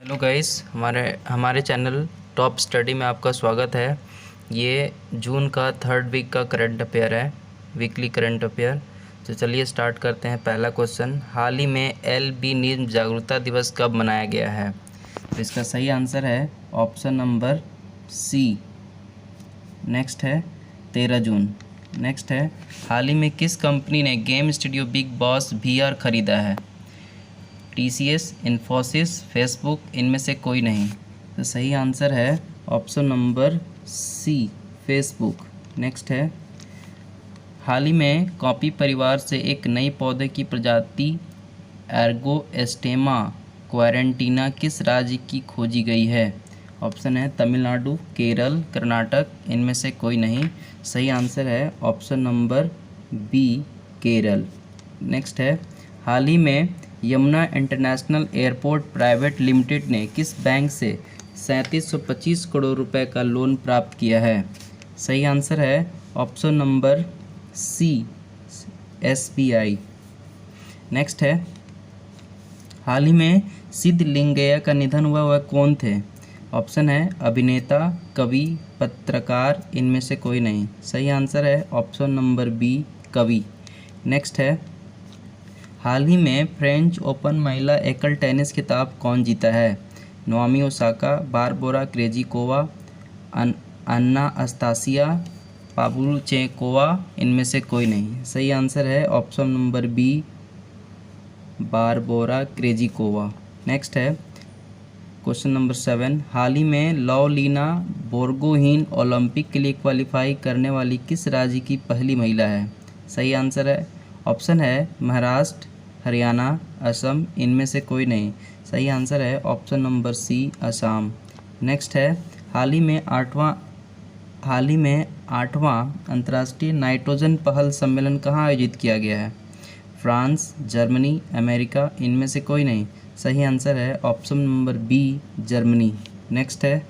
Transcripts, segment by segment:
Hello guys, हमारे channel top study में आपका स्वागत है। ये जून का थर्ड वीक का करंट अफेयर है, वीकली करंट अफेयर। तो चलिए स्टार्ट करते हैं। पहला क्वेश्चन, हाल ही में एल्बिनिज्म जागरूकता दिवस कब मनाया गया है? तो इसका सही आंसर है ऑप्शन नंबर सी। नेक्स्ट है 13 जून। नेक्स्ट है, हाल ही में किस कंपनी ने game studio big boss VR खरीदा है? TCS, इन्फोसिस, फेसबुक, इनमें से कोई नहीं। तो सही आंसर है option number C, Facebook. Next है, हाल ही में कॉपी परिवार से एक नई पौधे की प्रजाति एर्गोस्टेमा क्वारेंटीना किस राज्य की खोजी गई है? ऑप्शन है तमिलनाडु, केरल, कर्नाटक, इनमें से कोई नहीं। सही आंसर है option number B, Kerala. Next है, हाल ही में Yamuna international airport private limited ने किस बैंक से 3725 करोड़ रुपए का लोन प्राप्त किया है? सही आंसर है option number C, SBI। Next है, हाल ही में सिद्धलिंगैया का निधन हुआ, वह कौन थे? ऑप्शन है अभिनेता, कवि, पत्रकार, इनमें से कोई नहीं। सही आंसर है ऑप्शन नंबर बी, कवि। नेक्स्ट है, हाल ही में फ्रेंच ओपन महिला एकल टेनिस खिताब कौन जीता है? Naomi Osaka, Barbora Krejcikova, Anna Anastasia, Pavlyuchenkova, इनमें से कोई नहीं। सही आंसर है option number B, Barbora Krejcikova. Next है क्वेश्चन नंबर 7, हाल ही में लवलीना बोर्गोहीन ओलंपिक के लिए क्वालिफाई करने वाली किस राज्य की पहली महिला है? सही आंसर है ऑप्शन है महाराष्ट्र, हरियाणा, असम, इनमें से कोई नहीं। सही आंसर है option number C, Assam. Next है, हाल ही में आठवां अंतर्राष्ट्रीय नाइट्रोजन पहल सम्मेलन कहाँ आयोजित किया गया है? फ्रांस, जर्मनी, अमेरिका, इनमें से कोई नहीं। सही आंसर है option number B, Germany. Next है,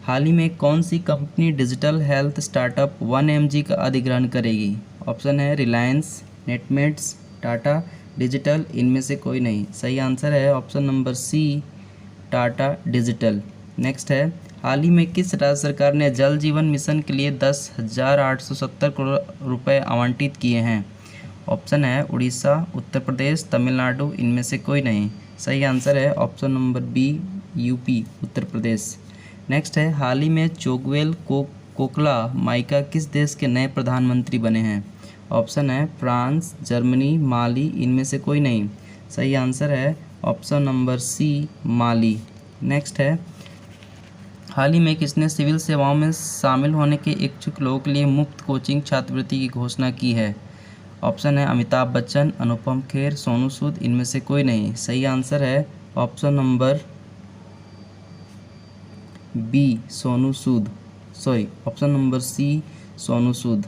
हाल ही में कौन सी company digital health startup 1mg का अधिग्रहण करेगी? ऑप्शन है रिलायंस, नेटमेट्स, टाटा डिजिटल, इनमें से कोई नहीं। सही आंसर है option number C, Tata Digital. Next है, हाल ही में किस राज्य सरकार ने जल जीवन मिशन के लिए 10,870 करोड़ रुपए आवंटित किए हैं? ऑप्शन है उड़ीसा, उत्तर प्रदेश, तमिलनाडु, इनमें से कोई नहीं। सही आंसर है option number B, UP, Uttar Pradesh. Next है, हाल ही में चोगुवेल कोकला माइका किस देश के नए प्रधानमंत्री बने हैं? ऑप्शन है फ्रांस, जर्मनी, माली, इनमें से कोई नहीं। सही आंसर है ऑप्शन नंबर सी, माली। नेक्स्ट है, हाल ही में किसने सिविल सेवाओं में शामिल होने के इच्छुक लोगों के लिए मुफ्त कोचिंग छात्रवृत्ति की घोषणा की है? ऑप्शन है अमिताभ बच्चन, अनुपम खेर, सोनू सूद, इनमें से कोई नहीं। सही आंसर है option number B, Sonu Sood, option number सी, सोनू सूद।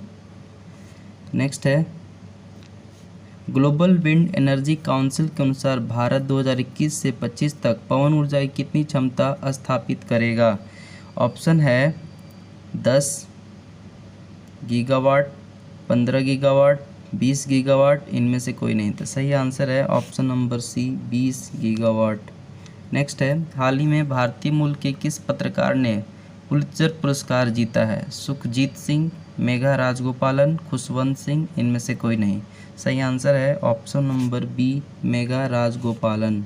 नेक्स्ट है, ग्लोबल विंड एनर्जी काउंसिल के अनुसार भारत 2021 से 25 तक पवन ऊर्जा की कितनी क्षमता स्थापित करेगा? ऑप्शन है 10 गीगावाट, 15 गीगावाट, 20 गीगावाट, इनमें से कोई नहीं। तो सही आंसर है option number C, 20 gigawatt. Next है, हाल ही में भारतीय मूल के किस पत्रकार ने पुलित्जर पुरस्कार जीता है? सुखजीत सिंह, मेघा राजगोपालन, खुशवंत सिंह, इनमें से कोई नहीं। सही आंसर है option number B, Megha Rajagopalan.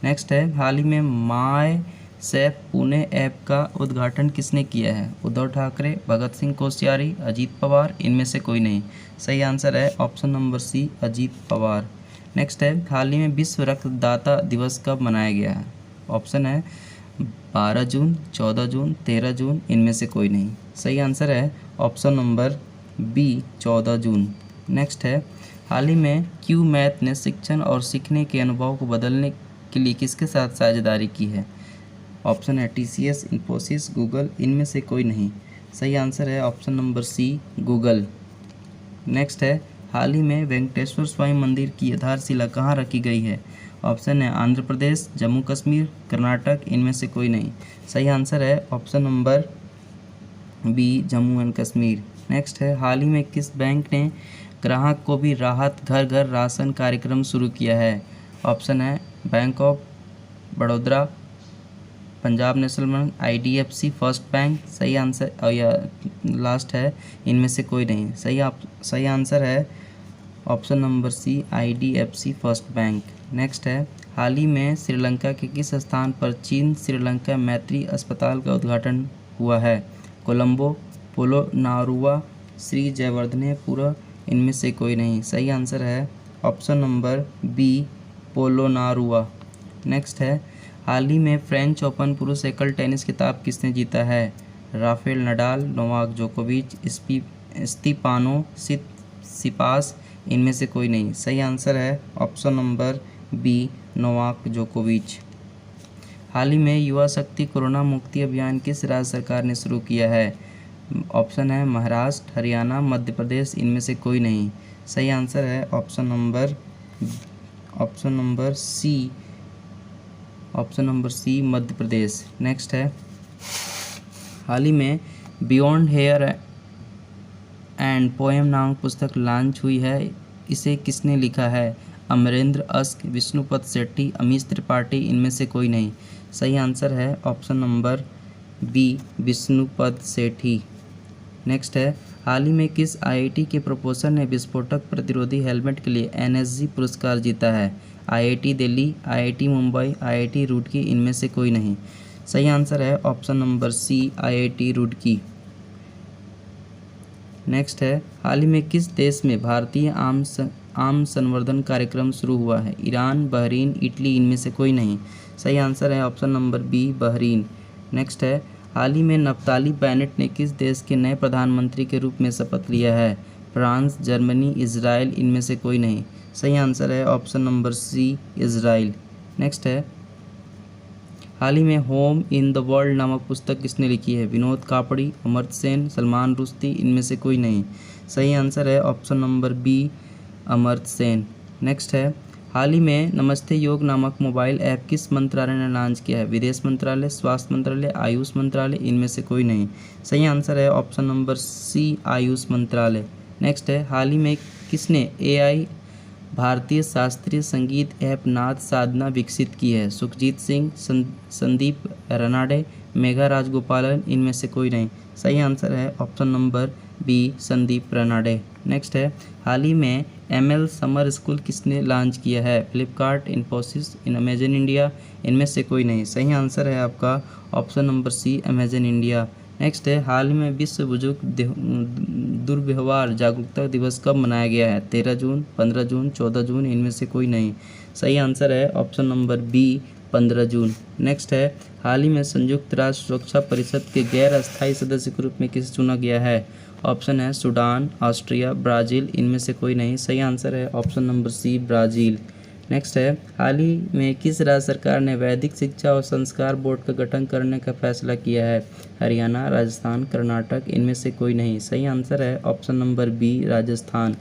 Next है, हाल ही में माय सेफ पुणे ऐप का उद्घाटन किसने किया है? उद्धव ठाकरे, भगत सिंह कोश्यारी, अजीत पवार, इनमें से कोई नहीं। सही आंसर है option number C, Ajit Pawar. Next है, हाल ही में विश्व रक्तदाता दिवस कब मनाया गया है? ऑप्शन है 12 जून, 14 जून, 13 जून, इनमें से कोई नहीं। सही आंसर है ऑप्शन नंबर बी, 14 जून। नेक्स्ट है, हाल ही में क्यू मैथ ने शिक्षण और सीखने के अनुभव को बदलने के लिए किसके साथ साझेदारी की है? ऑप्शन है TCS, इन्फोसिस, गूगल, इनमें से कोई नहीं। सही आंसर है option number C, Google. Next है, हाल ही में वेंकटेश्वर स्वामी मंदिर की आधारशिला कहाँ रखी गई है? ऑप्शन है आंध्र प्रदेश, जम्मू कश्मीर, कर्नाटक, इनमें से कोई नहीं। सही आंसर है option number B, Jammu and Kashmir. Next है, हाल ही में किस बैंक ने ग्राहक को भी राहत घर घर राशन कार्यक्रम शुरू किया है? ऑप्शन है bank of Baroda, Punjab national bank, IDFC first bank. सही आंसर, और या लास्ट है इनमें से कोई नहीं। सही आंसर है option number C, IDFC first bank. Next है, हाल ही में श्रीलंका के किस स्थान पर चीन श्रीलंका मैत्री अस्पताल का उद्घाटन हुआ है? कोलंबो, पोलोनारुआ, श्री जयवर्धनेपुरम, इनमें से कोई नहीं। सही आंसर है ऑप्शन नंबर बी, पोलोनारुआ। नेक्स्ट है, हाल ही में फ्रेंच ओपन पुरुष एकल टेनिस खिताब किसने जीता है? राफेल नडाल, नोवाक जोकोविच, स्टीफानो सिपास, इनमें से कोई नहीं। सही आंसर है ऑप्शन नंबर बी, नोवाक जोकोविच। हाल ही में युवा शक्ति कोरोना मुक्ति अभियान किस राज्य सरकार ने शुरू किया है? ऑप्शन है महाराष्ट्र, हरियाणा, मध्य प्रदेश, इनमें से कोई नहीं। सही आंसर है ऑप्शन नंबर सी, मध्य प्रदेश। नेक्स्ट है, हाल ही में बियॉन्ड हेयर एंड पोएम नामक पुस्तक लॉन्च हुई है, इसे किसने लिखा है? अमरेंद्र अस्क, विष्णुपद शेट्टी, अमीश त्रिपाठी, इनमें से कोई नहीं। सही आंसर है option number B, Vishnupad Shetty. Next है, हाल ही में किस IIT के प्रोफेसर ने विस्फोटक प्रतिरोधी हेलमेट के लिए NSG पुरस्कार जीता है? IIT Delhi, IIT Mumbai, IIT Roorkee, इनमें से कोई नहीं। सही आंसर है option number C, IIT Roorkee. Next है, हाल ही में किस देश में भारतीय आम संवर्धन कार्यक्रम शुरू हुआ है? ईरान, बहरीन, इटली, इनमें से कोई नहीं। सही आंसर है option number B, Bahrain. Next है, हाल ही में नफ्ताली बेनेट ने किस देश के नए प्रधानमंत्री के रूप में शपथ लिया है? फ्रांस, जर्मनी, इजराइल, इनमें से कोई नहीं। सही आंसर है option number C, Israel. Next है, हाल ही में होम इन द वर्ल्ड नामक पुस्तक किसने लिखी है? विनोद कापड़ी, अमर्त्य सेन, सलमान रुश्दी, इनमें से कोई नहीं। सही आंसर है option number B, Amartya Sen. Next है, हाल ही में नमस्ते योग नामक मोबाइल ऐप किस मंत्रालय ने लॉन्च किया है? विदेश मंत्रालय, स्वास्थ्य मंत्रालय, आयुष मंत्रालय, इनमें से कोई नहीं। सही आंसर है ऑप्शन नंबर सी, आयुष मंत्रालय। नेक्स्ट है, हाल ही में किसने AI भारतीय शास्त्रीय संगीत ऐप नाद साधना विकसित की है? सुखजीत सिंह, संदीप रनाडे, मेघा राजगोपालन, इनमें से कोई नहीं। सही आंसर है option number B, Sandeep Ranade. Next है, हाल ही में ML समर स्कूल किसने लॉन्च किया है? फ्लिपकार्ट, इन्फोसिस, अमेजन इंडिया, इनमें से कोई नहीं। सही आंसर है आपका option number C, Amazon India. Next है, हाल ही में विश्व बुजुर्ग दुर्व्यवहार जागरूकता दिवस कब मनाया गया है? 13 जून, 15 जून, 14 जून, इनमें से कोई नहीं। सही आंसर है ऑप्शन नंबर बी, 15 जून। नेक्स्ट है, हाल ही में संयुक्त राष्ट्र सुरक्षा परिषद के गैर अस्थायी सदस्य के रूप में किसे चुना गया है? ऑप्शन है सूडान, ऑस्ट्रिया, ब्राज़ील, इनमें से कोई नहीं। सही आंसर है option number C, Brazil. Next है, हाल ही में किस राज्य सरकार ने वैदिक शिक्षा और संस्कार बोर्ड का गठन करने का फैसला किया है? हरियाणा, राजस्थान, कर्नाटक, इनमें से कोई नहीं। सही आंसर है option number B, Rajasthan.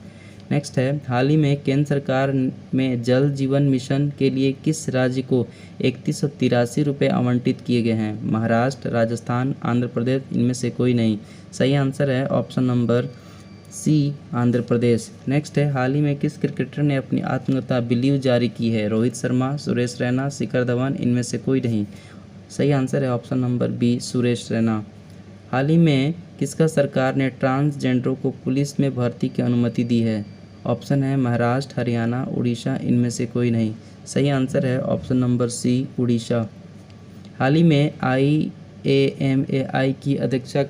Next है, हाल ही में केंद्र सरकार में जल जीवन मिशन के लिए किस राज्य को 3183 रुपये आवंटित किए गए हैं? महाराष्ट्र, राजस्थान, आंध्र प्रदेश, इनमें से कोई नहीं। सही आंसर है ऑप्शन नंबर सी, आंध्र प्रदेश। नेक्स्ट है, हाल ही में किस क्रिकेटर ने अपनी आत्मकथा बिलीव जारी की है? रोहित शर्मा, सुरेश रैना, शिखर धवन, इनमें से कोई नहीं। सही आंसर है option number B, Suresh Raina. हाल ही में किसका सरकार ने ट्रांसजेंडरों को पुलिस में भर्ती की अनुमति दी है? ऑप्शन है महाराष्ट्र, हरियाणा, उड़ीसा, इनमें से कोई नहीं। सही आंसर है ऑप्शन नंबर सी, उड़ीसा। हाल ही में IAMAI की अध्यक्षता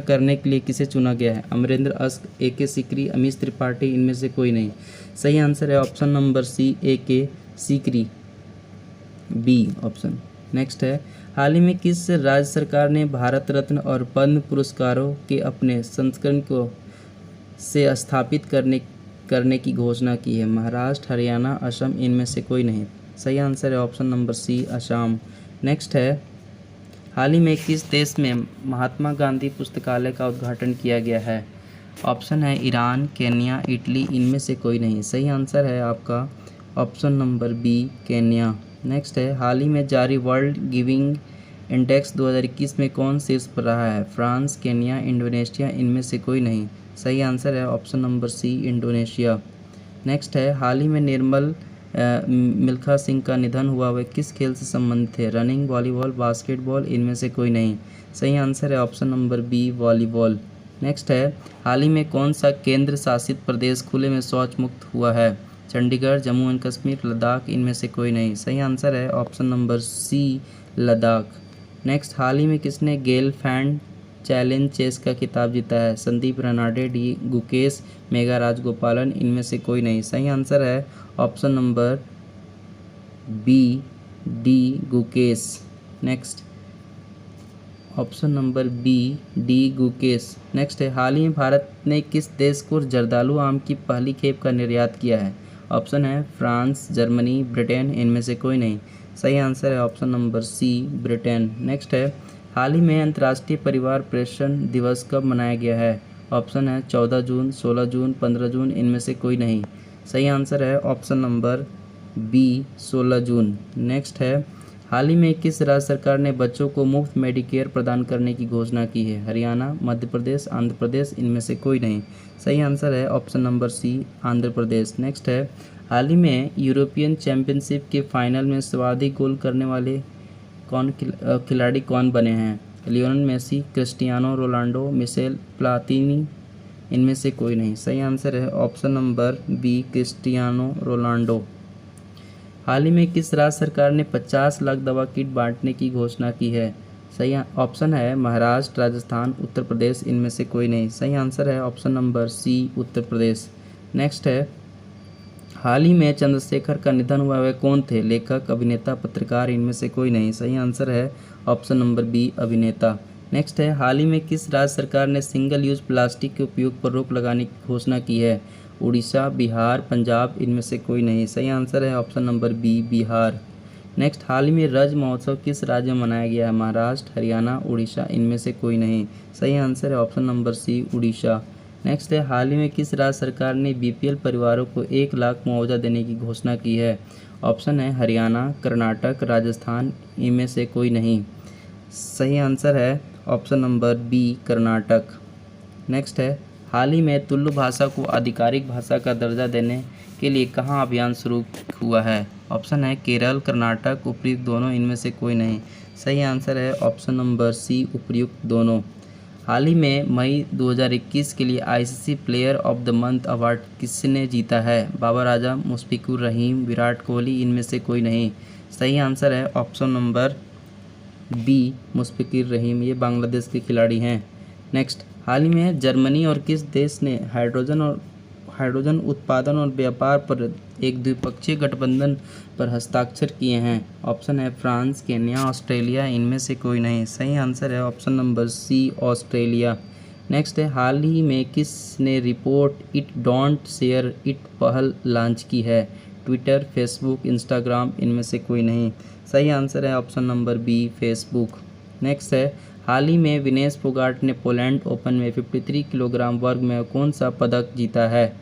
करने के लिए किसे चुना गया है? अमरेंद्र अस्क, AK सीकरी, अमीश त्रिपाठी, इनमें से कोई नहीं। सही आंसर है option number C, AK Sikri, B option. Next है, हाल ही में किस राज्य सरकार ने भारत रत्न और पद्म पुरस्कारों के अपने संस्करण को से स्थापित करने की घोषणा की है? महाराष्ट्र, हरियाणा, असम, इनमें से कोई नहीं। सही आंसर है option number C, Assam. Next है, हाल ही में किस देश में महात्मा गांधी पुस्तकालय का उद्घाटन किया गया है? ऑप्शन है ईरान, केन्या, इटली, इनमें से कोई नहीं। सही आंसर है आपका option number B, Kenya. Next है, हाल ही में जारी वर्ल्ड गिविंग इंडेक्स 2021 में कौन शीर्ष पर रहा है? फ्रांस, केन्या, इंडोनेशिया, इनमें से कोई नहीं। सही आंसर है option number C, Indonesia. Next है, हाल ही में निर्मल मिल्खा सिंह का निधन हुआ वह किस खेल से संबंधित थे? रनिंग, वॉलीबॉल, बास्केटबॉल, इनमें से कोई नहीं। सही आंसर है option number B, volleyball. Next है, हाल ही में कौन सा केंद्र शासित प्रदेश खुले में शौच मुक्त हुआ है? चंडीगढ़, जम्मू एंड कश्मीर, लद्दाख, इनमें से कोई नहीं। सही आंसर है option number C, Ladakh. Next, हाल ही में किसने गेलफैंड चैलेंज चेस का खिताब जीता है? संदीप रनाडे, डी गुकेश, मेगा राजगोपालन, इनमें से कोई नहीं। सही आंसर है option number B, D Gukesh. Next, option number B, D Gukesh. Next है, हाल ही में भारत ने किस देश को जर्दालू आम की पहली खेप का निर्यात किया है? ऑप्शन है फ्रांस, जर्मनी, ब्रिटेन, इनमें से कोई नहीं। सही आंसर है option number C, Britain. Next है, हाल ही में अंतर्राष्ट्रीय परिवार पोषण दिवस कब मनाया गया है? ऑप्शन है 14 जून, 16 जून, 15 जून, इनमें से कोई नहीं। सही आंसर है ऑप्शन नंबर बी, 16 जून। नेक्स्ट है, हाल ही में किस राज्य सरकार ने बच्चों को मुफ्त मेडिकेयर प्रदान करने की घोषणा की है? हरियाणा, मध्य प्रदेश, आंध्र प्रदेश, इनमें से कोई नहीं। सही आंसर है ऑप्शन नंबर सी, आंध्र प्रदेश। नेक्स्ट है, हाल ही में यूरोपियन चैंपियनशिप के फाइनल में सर्वाधिक गोल करने वाले खिलाड़ी कौन बने हैं? Lionel Messi, Cristiano Ronaldo, Michel Platini, इनमें से कोई नहीं। सही आंसर है option number B, Cristiano Ronaldo. हाल ही में किस राज्य सरकार ने 50 लाख दवा किट बांटने की घोषणा की है? सही ऑप्शन है महाराष्ट्र, राजस्थान, उत्तर प्रदेश, इनमें से कोई नहीं। सही आंसर है ऑप्शन नंबर सी, उत्तर प्रदेश। नेक्स्ट है, हाल ही में चंद्रशेखर का निधन हुआ वह कौन थे? लेखक, अभिनेता, पत्रकार, इनमें से कोई नहीं। सही आंसर है ऑप्शन नंबर बी, अभिनेता। नेक्स्ट है, हाल ही में किस राज्य सरकार ने सिंगल यूज प्लास्टिक के उपयोग पर रोक लगाने की घोषणा की है? उड़ीसा, बिहार, पंजाब, इनमें से कोई नहीं। सही आंसर है option number B, Bihar. Next, हाल ही में रज महोत्सव किस राज्य में मनाया गया है? महाराष्ट्र, हरियाणा, उड़ीसा, इनमें से कोई नहीं। सही आंसर है option number C, Orissa. Next है, हाल ही में किस राज्य सरकार ने बीपीएल परिवारों को 1 लाख मुआवजा देने की घोषणा की है? ऑप्शन है हरियाणा, कर्नाटक, राजस्थान, इनमें से कोई नहीं। सही आंसर है option number B, Karnataka. Next है, हाल ही में तुलु भाषा को आधिकारिक भाषा का दर्जा देने के लिए कहाँ अभियान शुरू हुआ है? ऑप्शन है केरल, कर्नाटक, उपयुक्त दोनों, इनमें से कोई नहीं। सही आंसर है ऑप्शन नंबर सी, उपयुक्त दोनों। हाल ही में मई 2021 के लिए ICC player of the month award किसने जीता है? बाबर आजम, मुशफिकुर रहीम, विराट कोहली, इनमें से कोई नहीं। सही आंसर है option number B, Mushfiqur Rahim, ये बांग्लादेश के खिलाड़ी हैं। नेक्स्ट, हाल ही में जर्मनी और किस देश ने हाइड्रोजन उत्पादन और व्यापार पर एक द्विपक्षीय गठबंधन पर हस्ताक्षर किए हैं? ऑप्शन है फ्रांस, केन्या, ऑस्ट्रेलिया, इनमें से कोई नहीं। सही आंसर है option number C, Australia. Next है, हाल ही में किस ने report it don't share it पहल लॉन्च की है? ट्विटर, फेसबुक, इंस्टाग्राम, इनमें से कोई नहीं। सही आंसर है option number B, Facebook. Next है, हाल ही में विनेश फोगाट ने पोलैंड ओपन में 53 किलोग्राम वर्ग में कौन सा पदक जीता है?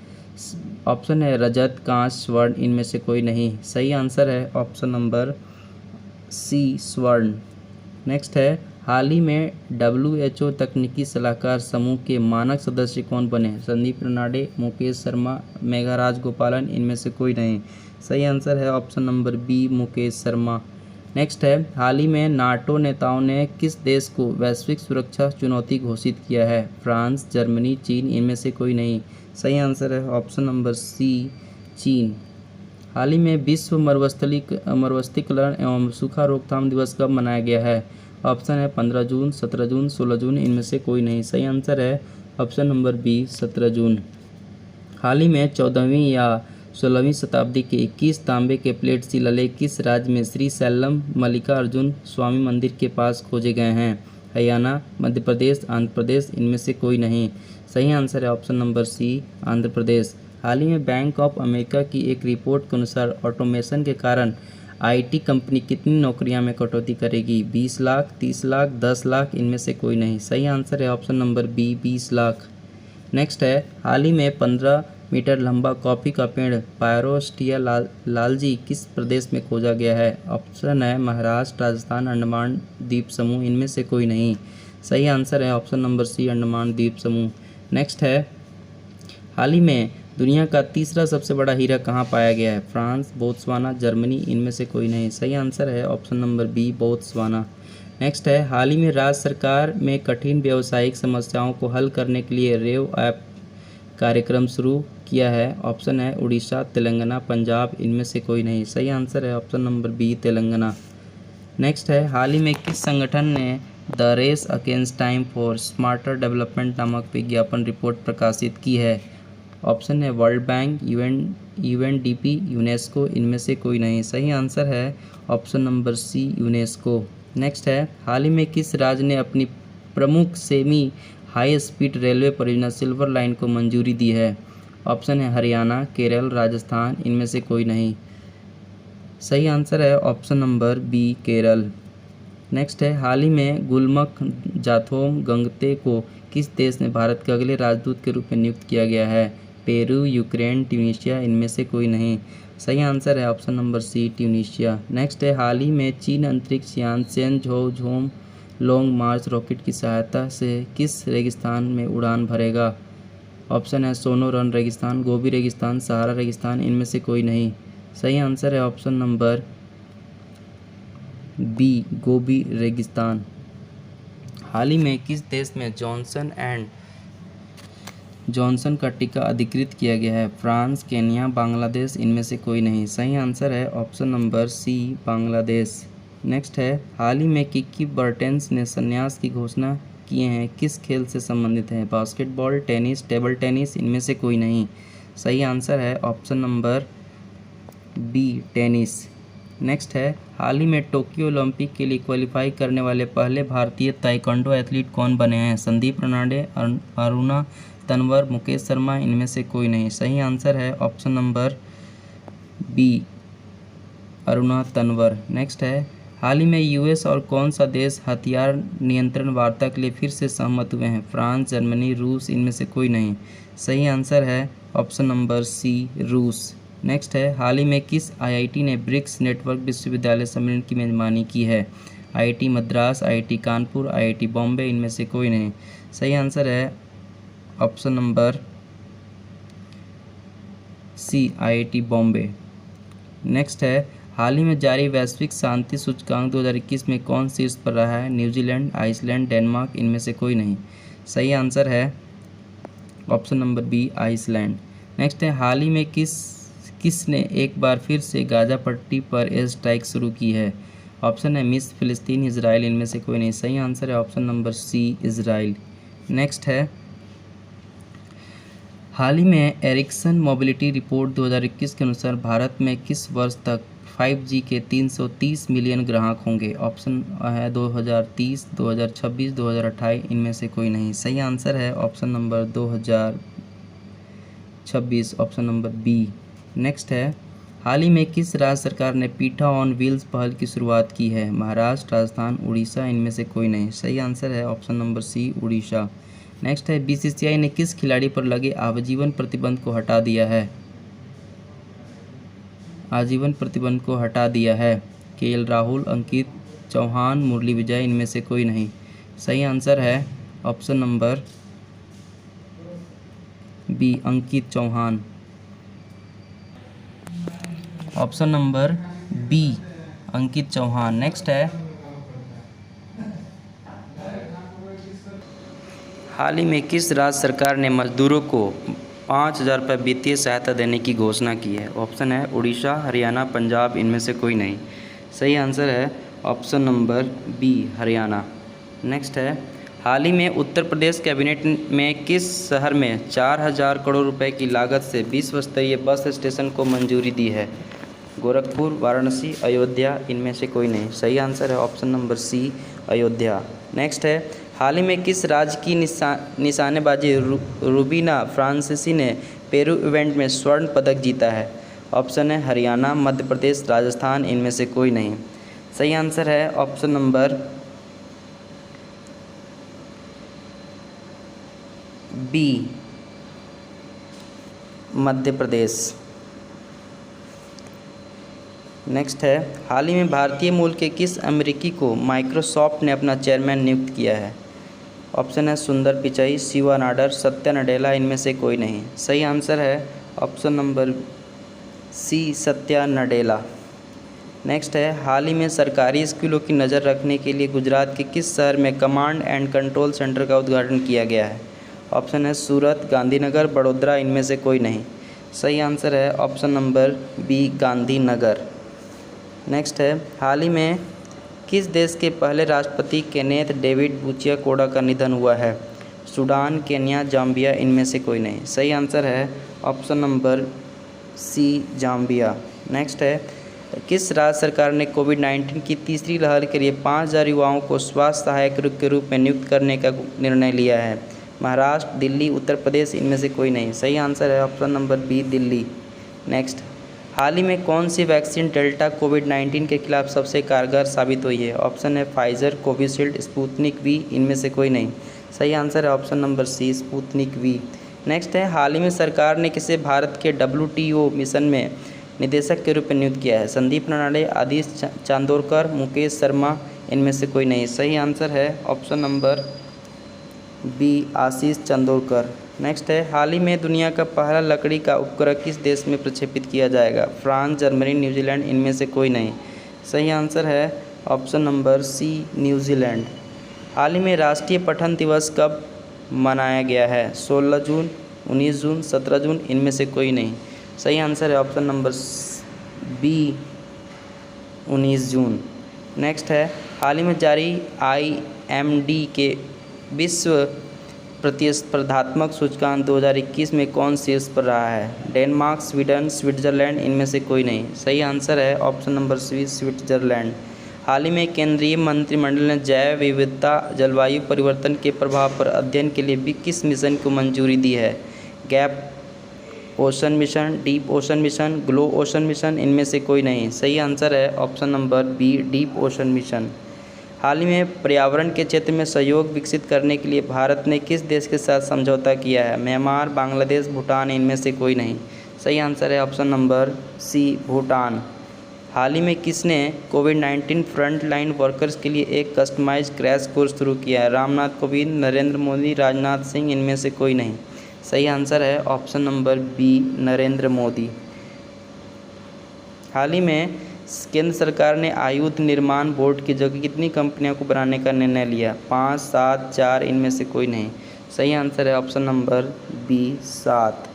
ऑप्शन है रजत, कांस्य, स्वर्ण, इनमें से कोई नहीं। सही आंसर है ऑप्शन नंबर सी, स्वर्ण। नेक्स्ट है, हाल ही में WHO तकनीकी सलाहकार समूह के मानक सदस्य कौन बने? संदीप रनाडे, मुकेश शर्मा, मेघा राजगोपालन, इनमें से कोई नहीं। सही आंसर है option number B, Mukesh Sharma. Next है, हाल ही में नाटो नेताओं ने किस देश को वैश्विक सुरक्षा चुनौती घोषित किया है? फ्रांस, जर्मनी, चीन, इनमें से कोई नहीं। सही आंसर है ऑप्शन नंबर सी, चीन। हाल ही में विश्व मरुस्थलीकरण एवं सूखा रोकथाम दिवस कब मनाया गया है? ऑप्शन है 15 जून, 17 जून, 16 जून, इनमें से कोई नहीं। सही आंसर है ऑप्शन नंबर बी, 17 जून। हाल ही में 14वीं या 16वीं शताब्दी के 21 तांबे के प्लेट शिलालेख किस राज्य में श्री सैलम मल्लिकार्जुन स्वामी मंदिर के पास खोजे गए हैं? हरियाणा, मध्य प्रदेश, आंध्र प्रदेश, इनमें से कोई नहीं। सही आंसर है ऑप्शन नंबर सी, आंध्र प्रदेश। हाल ही में बैंक ऑफ अमेरिका की एक रिपोर्ट के अनुसार ऑटोमेशन के कारण आईटी कंपनी कितनी नौकरियां में कटौती करेगी? 20 लाख, 30 लाख, 10 लाख, इनमें से कोई नहीं। सही आंसर है option number B, 20 lakh. Next है, हाल ही में 15 मीटर लंबा कॉफ़ी का पेड़ पायरोस्टिया लालजी किस प्रदेश में खोजा गया है? ऑप्शन है महाराष्ट्र, राजस्थान, अंडमान द्वीप समूह, इनमें से कोई नहीं। सही आंसर है ऑप्शन नंबर सी, अंडमान द्वीप समूह। नेक्स्ट है, हाल ही में दुनिया का तीसरा सबसे बड़ा हीरा कहाँ पाया गया है? फ्रांस, बोत्सवाना, जर्मनी, इनमें से कोई नहीं। सही आंसर है option number B, Botswana. Next है, हाल ही में राज्य सरकार में कठिन व्यावसायिक समस्याओं को हल करने के लिए रेव ऐप कार्यक्रम शुरू किया है। ऑप्शन है उड़ीसा, तेलंगाना, पंजाब, इनमें से कोई नहीं। सही आंसर है option number B, Telangana. Next है, हाल ही में किस संगठन ने the race against time for smarter development नामक विज्ञापन रिपोर्ट प्रकाशित की है? ऑप्शन है वर्ल्ड बैंक, यूएनडीपी, यूनेस्को, इनमें से कोई नहीं। सही आंसर है option number C, UNESCO. Next है, हाल ही में किस राज्य ने अपनी प्रमुख सेमी हाई स्पीड रेलवे परियोजना सिल्वर लाइन को मंजूरी दी है? ऑप्शन है हरियाणा, केरल, राजस्थान, इनमें से कोई नहीं। सही आंसर है option number B, Kerala. Next है, हाल ही में गुलमख जाथोम गंगते को किस देश ने भारत के अगले राजदूत के रूप में नियुक्त किया गया है? पेरू, यूक्रेन, ट्यूनीशिया, इनमें से कोई नहीं। सही आंसर है option number C, Tunisia. Next है, हाल ही में चीन अंतरिक्ष यान सेंझोझोम लॉन्ग मार्च रॉकेट की सहायता से किस रेगिस्तान में उड़ान भरेगा? ऑप्शन है सोनोरन रेगिस्तान, गोबी रेगिस्तान, सहारा रेगिस्तान, इनमें से कोई नहीं। सही आंसर है ऑप्शन नंबर बी, गोबी रेगिस्तान। हाल ही में किस देश में जॉनसन का टीका अधिकृत किया गया है? फ्रांस, केन्या, बांग्लादेश, इनमें से कोई नहीं। सही आंसर है option number C, Bangladesh. Next है, हाल ही में किकी बर्टेंस ने संन्यास की घोषणा किए हैं, किस खेल से संबंधित है? बास्केटबॉल, टेनिस, टेबल टेनिस, इनमें से कोई नहीं। सही आंसर है option number B, tennis. Next है, हाल ही में टोक्यो ओलंपिक के लिए क्वालिफाई करने वाले पहले भारतीय ताइक्वांडो एथलीट कौन बने हैं? संदीप रनाडे, अरुणा तंवर, मुकेश शर्मा, इनमें से कोई नहीं। सही आंसर है option number B, Aruna Tanwar. Next है, हाल ही में यूएस और कौन सा देश हथियार नियंत्रण वार्ता के लिए फिर से सहमत हुए हैं? फ्रांस, जर्मनी, रूस, इनमें से कोई नहीं। सही आंसर है ऑप्शन नंबर सी, रूस। नेक्स्ट है, हाल ही में किस आईआईटी ने ब्रिक्स नेटवर्क विश्वविद्यालय सम्मेलन की मेजबानी की है? IIT Madras, IIT Kanpur, IIT Bombay, इनमें से कोई नहीं। सही आंसर है option number C, IIT Bombay. Next है, हाल ही में जारी वैश्विक शांति सूचकांक 2021 में कौन शीर्ष पर रहा है? न्यूजीलैंड, आइसलैंड, डेनमार्क, इनमें से कोई नहीं। सही आंसर है option number B, Iceland. Next है, हाल ही में किसने एक बार फिर से गाजा पट्टी पर एयर स्ट्राइक शुरू की है? ऑप्शन है मिस्र, फिलिस्तीन, इजराइल, इनमें से कोई नहीं। सही आंसर है option number C, Israel. Next है, हाल ही में एरिक्सन मोबिलिटी रिपोर्ट 2021 के अनुसार भारत में किस वर्ष तक 5G के 330 मिलियन ग्राहक होंगे? ऑप्शन है 2030, 2026, 2028, इनमें से कोई नहीं। सही आंसर है option number 2026, option number B. Next है, हाल ही में किस राज्य सरकार ने पीठा ऑन व्हील्स पहल की शुरुआत की है? महाराष्ट्र, राजस्थान, उड़ीसा, इनमें से कोई नहीं। सही आंसर है option number C, Orissa. Next है, बीसीसीआई ने किस खिलाड़ी पर लगे आजीवन प्रतिबंध को हटा दिया है? आजीवन प्रतिबंध को हटा दिया है। केएल राहुल, अंकित चौहान, मुरली विजय, इनमें से कोई नहीं। सही आंसर है ऑप्शन नंबर बी, अंकित चौहान। ऑप्शन नंबर बी, अंकित चौहान। नेक्स्ट है, हाल ही में किस राज्य सरकार ने मजदूरों को 5,000 रुपये वित्तीय सहायता देने की घोषणा की है? ऑप्शन है उड़ीसा, हरियाणा, पंजाब, इनमें से कोई नहीं। सही आंसर है option number B, Haryana. Next है, हाल ही में उत्तर प्रदेश कैबिनेट में किस शहर में 4,000 करोड़ रुपए की लागत से विश्व स्तरीय बस स्टेशन को मंजूरी दी है? गोरखपुर, वाराणसी, अयोध्या, इनमें से कोई नहीं। सही आंसर है option number C, Ayodhya. Next है, हाल ही में किस राज्य की निशानेबाजी रूबीना फ्रांसीसी ने पेरू इवेंट में स्वर्ण पदक जीता है? ऑप्शन है हरियाणा, मध्य प्रदेश, राजस्थान, इनमें से कोई नहीं। सही आंसर है option number B, Madhya Pradesh. Next है, हाल ही में भारतीय मूल के किस अमेरिकी को माइक्रोसॉफ्ट ने अपना चेयरमैन नियुक्त किया है? ऑप्शन है सुंदर पिचाई, शिवा नाडर, सत्या नडेला, इनमें से कोई नहीं। सही आंसर है option number C Satya Nadella. Next है, हाल ही में सरकारी स्कूलों की नज़र रखने के लिए गुजरात के किस शहर में कमांड एंड कंट्रोल सेंटर का उद्घाटन किया गया है? ऑप्शन है सूरत, गांधीनगर, बड़ौदा, इनमें से कोई नहीं। सही आंसर है option number B Gandhinagar. Next है, हाल ही में किस देश के पहले राष्ट्रपति केनेथ डेविड बुचिया कोड़ा का निधन हुआ है? सूडान, केन्या, जाम्बिया, इनमें से कोई नहीं। सही आंसर है option number C Zambia. Next है, किस राज्य सरकार ने कोविड-19 की तीसरी लहर के लिए 5000 युवाओं को स्वास्थ्य सहायक के रूप में नियुक्त करने का निर्णय लिया है? महाराष्ट्र, दिल्ली, उत्तर प्रदेश, इनमें से कोई नहीं। सही आंसर है option number B Delhi. Next, हाल ही में कौन सी वैक्सीन डेल्टा कोविड-19 के खिलाफ सबसे कारगर साबित हुई है? ऑप्शन है फाइजर, कोविशील्ड, स्पुतनिक वी, इनमें से कोई नहीं। सही आंसर है option number C Sputnik V. Next है, हाल ही में सरकार ने किसे भारत के WTO मिशन में निदेशक के रूप में नियुक्त किया है? संदीप ननाडे, आदिश चांदोरकर, मुकेश शर्मा, इनमें से कोई नहीं। सही आंसर है ऑप्शन नंबर बी आशीष चांदोरकर। नेक्स्ट है, हाल ही में दुनिया का पहला लकड़ी का उपग्रह किस देश में प्रक्षेपित किया जाएगा? फ्रांस, जर्मनी, न्यूजीलैंड, इनमें से कोई नहीं। सही आंसर है ऑप्शन नंबर सी न्यूजीलैंड। हाल ही में राष्ट्रीय पठन दिवस कब मनाया गया है? 16 जून, 19 जून, 17 जून, इनमें से कोई नहीं। सही आंसर है ऑप्शन नंबर बी 19 जून। नेक्स्ट है, हाल ही में जारी IMD के विश्व प्रतिस्पर्धात्मक सूचकांक 2021 में कौन शीर्ष पर रहा है? डेनमार्क, स्वीडन, स्विट्जरलैंड, इनमें से कोई नहीं। सही आंसर है ऑप्शन नंबर सी स्विट्जरलैंड। हाल ही में केंद्रीय मंत्रिमंडल ने जैव विविधता जलवायु परिवर्तन के प्रभाव पर अध्ययन के लिए भी किस मिशन को मंजूरी दी है? Gap ocean mission, deep ocean mission, glow ocean mission, इनमें से कोई नहीं। सही आंसर है option number B deep ocean mission. हाल ही में पर्यावरण के क्षेत्र में सहयोग विकसित करने के लिए भारत ने किस देश के साथ समझौता किया है? म्यांमार, बांग्लादेश, भूटान, इनमें से कोई नहीं। सही आंसर है ऑप्शन नंबर सी भूटान। हाल ही में किसने कोविड-19 फ्रंट लाइन वर्कर्स के लिए एक कस्टमाइज क्रैश कोर्स शुरू किया है? रामनाथ कोविंद, नरेंद्र मोदी, राजनाथ सिंह, इनमें से कोई नहीं। सही आंसर है option number B Narendra Modi. हाल ही में केंद्र सरकार ने आयुध निर्माण बोर्ड की जगह कितनी कंपनियों को बनाने का निर्णय लिया? 5, 7, 4, इनमें से कोई नहीं। सही आंसर है ऑप्शन नंबर बी 7।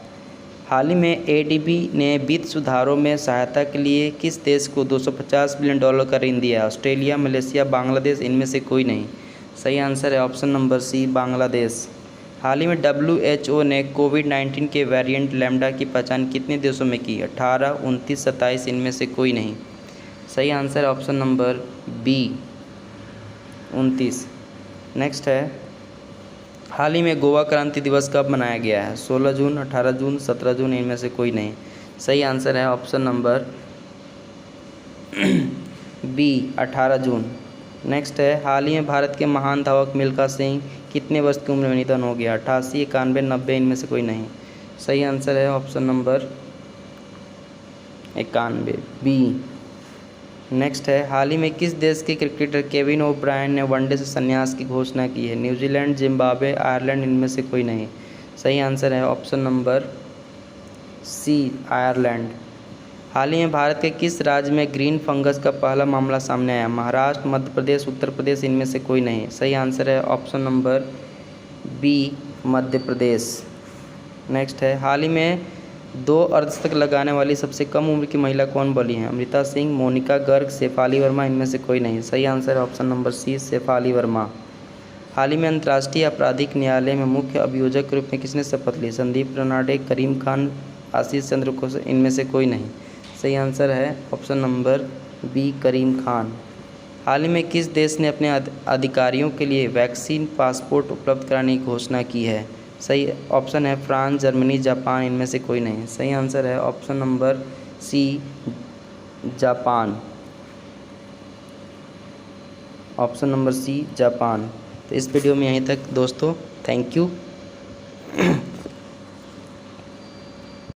हाल ही में ADB ने वित्त सुधारों में सहायता के लिए किस देश को $250 बिलियन का ऋण दिया? ऑस्ट्रेलिया, मलेशिया, बांग्लादेश, इनमें से कोई नहीं। सही आंसर है ऑप्शन नंबर सी बांग्लादेश। हाल ही में WHO ने कोविड-19 के वेरिएंट लैम्डा की पहचान कितने देशों में की? 18, 29, 27, इनमें से कोई नहीं। सही आंसर है ऑप्शन नंबर बी 29। नेक्स्ट है, हाल ही में गोवा क्रांति दिवस कब मनाया गया है? 16 जून, 18 जून, 17 जून, इनमें से कोई नहीं। सही आंसर है ऑप्शन नंबर बी 18 जून। नेक्स्ट है, हाल ही में भारत के महान धावक मिल्खा सिंह कितने वर्ष की उम्र में निधन हो गया? 88, 91, 90, इनमें से कोई नहीं। सही आंसर है ऑप्शन नंबर 91 बी। नेक्स्ट है, हाल ही में किस देश के क्रिकेटर केविन ओब्रायन ने वनडे से संन्यास की घोषणा की है? न्यूजीलैंड, जिम्बाब्वे, आयरलैंड, इनमें से कोई नहीं। सही आंसर है ऑप्शन नंबर सी आयरलैंड। हाल ही में भारत के किस राज्य में ग्रीन फंगस का पहला मामला सामने आया? महाराष्ट्र, मध्य प्रदेश, उत्तर प्रदेश, इनमें से कोई नहीं। सही आंसर है option number B Madhya Pradesh. Next है, हाल ही में 2 अर्धशतक लगाने वाली सबसे कम उम्र की महिला कौन बनी है? अमृता सिंह, मोनिका गर्ग, शेफाली वर्मा, इनमें से कोई नहीं। सही आंसर है option number C Shafali Verma. हाल ही में अंतर्राष्ट्रीय आपराधिक न्यायालय में मुख्य अभियोजक के रूप में किसने शपथ ली? संदीप रनाडे, करीम खान, आशीष चंद्र खोसे, इनमें से कोई नहीं। सही आंसर है ऑप्शन नंबर बी करीम खान। हाल ही में किस देश ने अपने अधिकारियों के लिए वैक्सीन पासपोर्ट उपलब्ध कराने की घोषणा की है? सही ऑप्शन है फ्रांस, जर्मनी, जापान, इनमें से कोई नहीं। सही आंसर है option number C Japan. Option number C Japan. तो इस वीडियो में यहीं तक दोस्तों, थैंक यू।